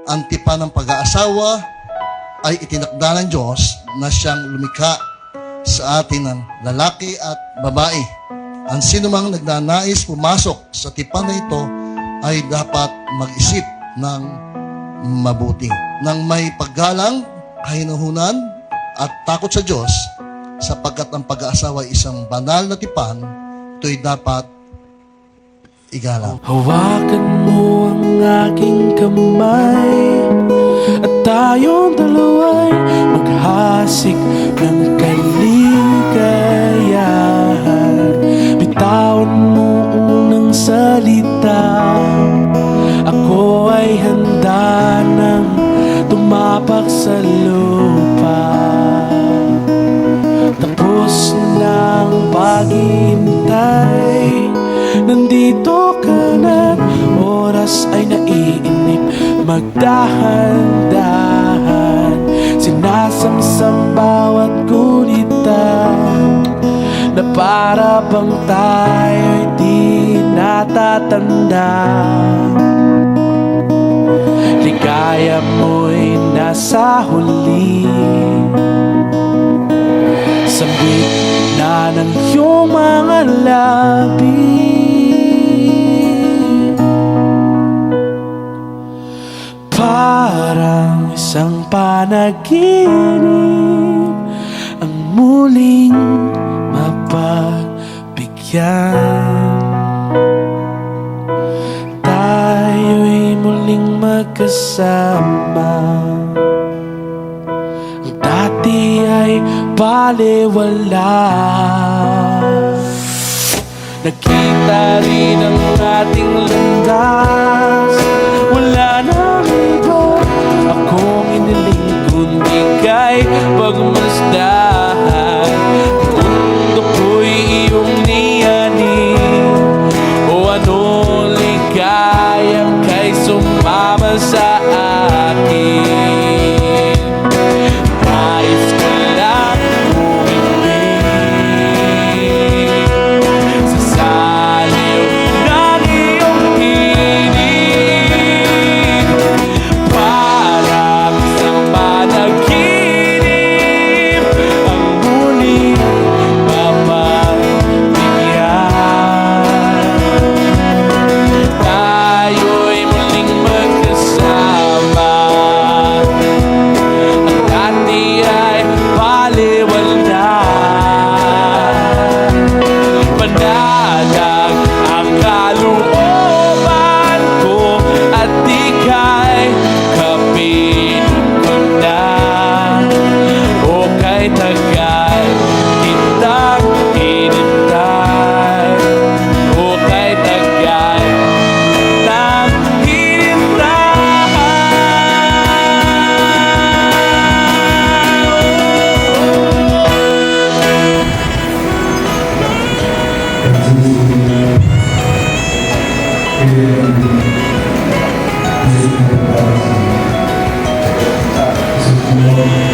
ang tipan ng pag-aasawa ay itinakda ng Diyos na siyang lumikha sa atin ng lalaki at babae. Ang sinumang nagnanais pumasok sa tipan na ito ay dapat mag-isip ng mabuti, ng may paggalang, kahinuhunan at takot sa Diyos, sapagkat ang pag-aasawa ay isang banal na tipan. Ito'y dapat igalang. Hawakan mo ang aking kamay at tayong dalawa'y maghasik ng kaligayahan. Bitawan mo unang salita, ako ay handa nang tumapak sa lupa. Tapos ng paghihintay, nandito ka na, oras ay naiinip. Magdahan-dahan, sinasamsam bawat gunita, na para bang tayo'y di natatanda. Ligaya mo'y nasa huli, sabik na ng iyong mga labi. Parang isang panaginip ang muling mapagbigyan. Tayo'y muling magkasama. Ang dati ay balewala. Nakita rin ang ating landas. Wala nang iba akong iniling kundi kay pagmasdan. Kung mundo ko'y iyong niyanin, o ano ligayang kay sumama sa akin. Nais ko lang umibig sa saliw ng iyong hinig. Parang isang panaginip ang muling mapagbigyan. Tayo'y muling magkasama. Ang dati ay baliwala. Panalag ang kalooban ko at ika'y kapiling ko na. O kay tagal kitang hinintay, o kay tagal kitang Thank you.